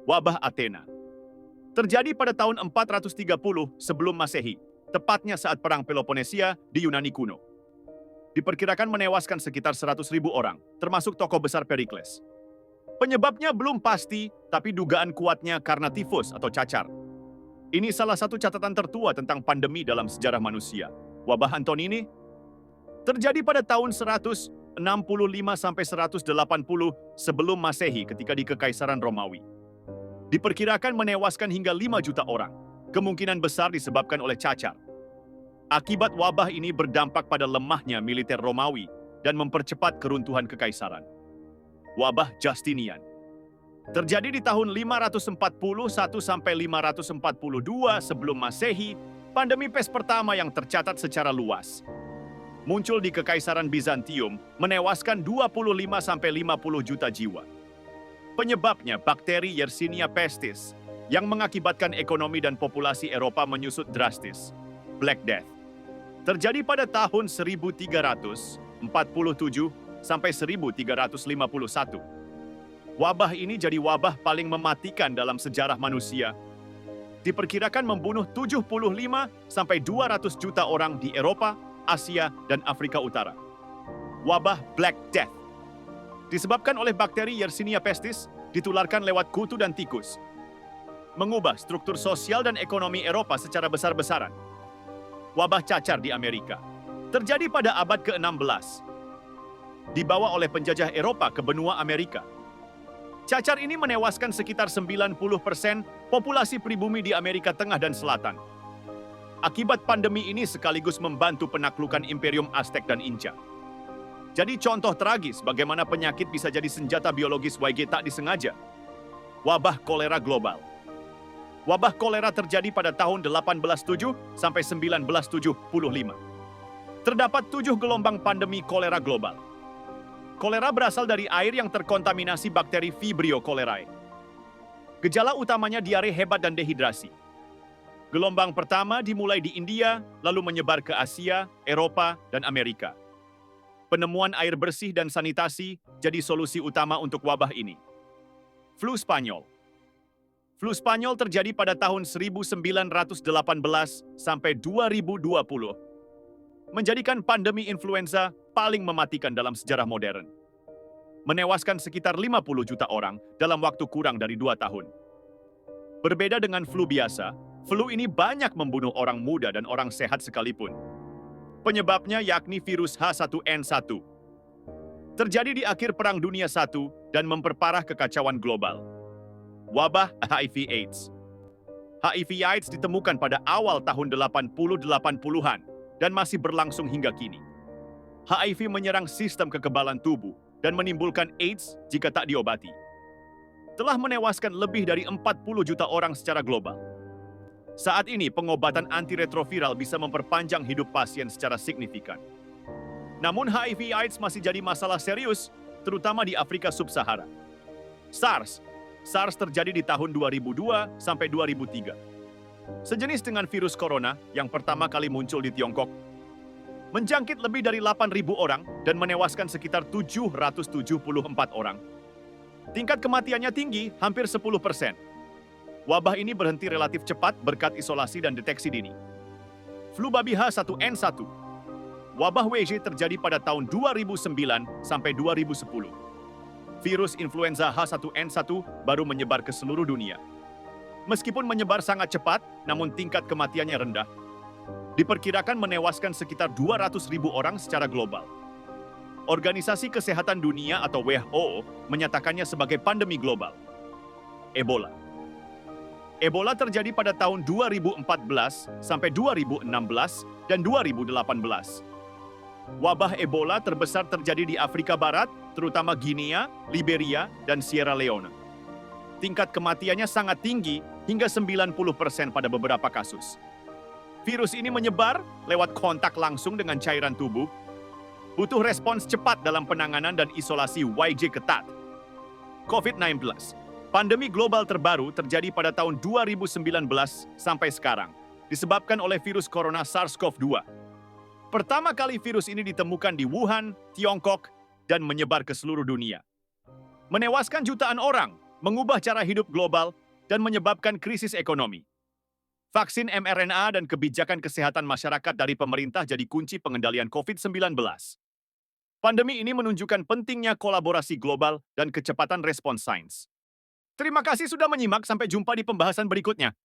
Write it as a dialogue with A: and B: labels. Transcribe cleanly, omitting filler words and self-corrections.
A: Wabah Athena. Terjadi pada tahun 430 sebelum Masehi, tepatnya saat Perang Peloponnesia di Yunani kuno. Diperkirakan menewaskan sekitar 100.000 orang, termasuk tokoh besar Perikles. Penyebabnya belum pasti, tapi dugaan kuatnya karena tifus atau cacar. Ini salah satu catatan tertua tentang pandemi dalam sejarah manusia. Wabah Antonini terjadi pada tahun 165 sampai 180 sebelum Masehi ketika di Kekaisaran Romawi. Diperkirakan menewaskan hingga 5 juta orang, kemungkinan besar disebabkan oleh cacar. Akibat wabah ini berdampak pada lemahnya militer Romawi dan mempercepat keruntuhan kekaisaran. Wabah Justinian terjadi di tahun 541 sampai 542 sebelum Masehi, pandemi pes pertama yang tercatat secara luas. Muncul di Kekaisaran Bizantium, menewaskan 25 sampai 50 juta jiwa. Penyebabnya bakteri Yersinia pestis yang mengakibatkan ekonomi dan populasi Eropa menyusut drastis. Black Death terjadi pada tahun 1347 sampai 1351. Wabah ini jadi wabah paling mematikan dalam sejarah manusia. Diperkirakan membunuh 75 sampai 200 juta orang di Eropa, Asia, dan Afrika Utara. Wabah Black Death disebabkan oleh bakteri Yersinia pestis, ditularkan lewat kutu dan tikus. Mengubah struktur sosial dan ekonomi Eropa secara besar-besaran. Wabah cacar di Amerika terjadi pada abad ke-16. Dibawa oleh penjajah Eropa ke benua Amerika. Cacar ini menewaskan sekitar 90% populasi pribumi di Amerika Tengah dan Selatan. Akibat pandemi ini sekaligus membantu penaklukan Imperium Aztec dan Inca. Jadi contoh tragis bagaimana penyakit bisa jadi senjata biologis YG tak disengaja. Wabah kolera global. Wabah kolera terjadi pada tahun 1807 sampai 1975. Terdapat 7 gelombang pandemi kolera global. Kolera berasal dari air yang terkontaminasi bakteri Vibrio cholerae. Gejala utamanya diare hebat dan dehidrasi. Gelombang pertama dimulai di India, lalu menyebar ke Asia, Eropa, dan Amerika. Penemuan air bersih dan sanitasi jadi solusi utama untuk wabah ini. Flu Spanyol. Flu Spanyol terjadi pada tahun 1918 sampai 2020. Menjadikan pandemi influenza paling mematikan dalam sejarah modern. Menewaskan sekitar 50 juta orang dalam waktu kurang dari 2 tahun. Berbeda dengan flu biasa, flu ini banyak membunuh orang muda dan orang sehat sekalipun. Penyebabnya yakni virus H1N1. Terjadi di akhir Perang Dunia I dan memperparah kekacauan global. Wabah HIV/AIDS. HIV/AIDS ditemukan pada awal tahun 80-80-an dan masih berlangsung hingga kini. HIV menyerang sistem kekebalan tubuh dan menimbulkan AIDS jika tak diobati. Telah menewaskan lebih dari 40 juta orang secara global. Saat ini, pengobatan antiretroviral bisa memperpanjang hidup pasien secara signifikan. Namun HIV/AIDS masih jadi masalah serius, terutama di Afrika Sub-Sahara. SARS terjadi di tahun 2002 sampai 2003. Sejenis dengan virus corona yang pertama kali muncul di Tiongkok. Menjangkit lebih dari 8.000 orang dan menewaskan sekitar 774 orang. Tingkat kematiannya tinggi, hampir 10%. Wabah ini berhenti relatif cepat berkat isolasi dan deteksi dini. Flu babi H1N1. Wabah WG terjadi pada tahun 2009 sampai 2010. Virus influenza H1N1 baru menyebar ke seluruh dunia. Meskipun menyebar sangat cepat, namun tingkat kematiannya rendah. Diperkirakan menewaskan sekitar 200.000 orang secara global. Organisasi Kesehatan Dunia atau WHO menyatakannya sebagai pandemi global. Ebola terjadi pada tahun 2014 sampai 2016 dan 2018. Wabah Ebola terbesar terjadi di Afrika Barat, terutama Guinea, Liberia, dan Sierra Leone. Tingkat kematiannya sangat tinggi, hingga 90% pada beberapa kasus. Virus ini menyebar lewat kontak langsung dengan cairan tubuh. Butuh respons cepat dalam penanganan dan isolasi YG ketat. COVID-19. Pandemi global terbaru terjadi pada tahun 2019 sampai sekarang, disebabkan oleh virus corona SARS-CoV-2. Pertama kali virus ini ditemukan di Wuhan, Tiongkok, dan menyebar ke seluruh dunia. Menewaskan jutaan orang, mengubah cara hidup global, dan menyebabkan krisis ekonomi. Vaksin mRNA dan kebijakan kesehatan masyarakat dari pemerintah jadi kunci pengendalian COVID-19. Pandemi ini menunjukkan pentingnya kolaborasi global dan kecepatan respons sains. Terima kasih sudah menyimak, sampai jumpa di pembahasan berikutnya.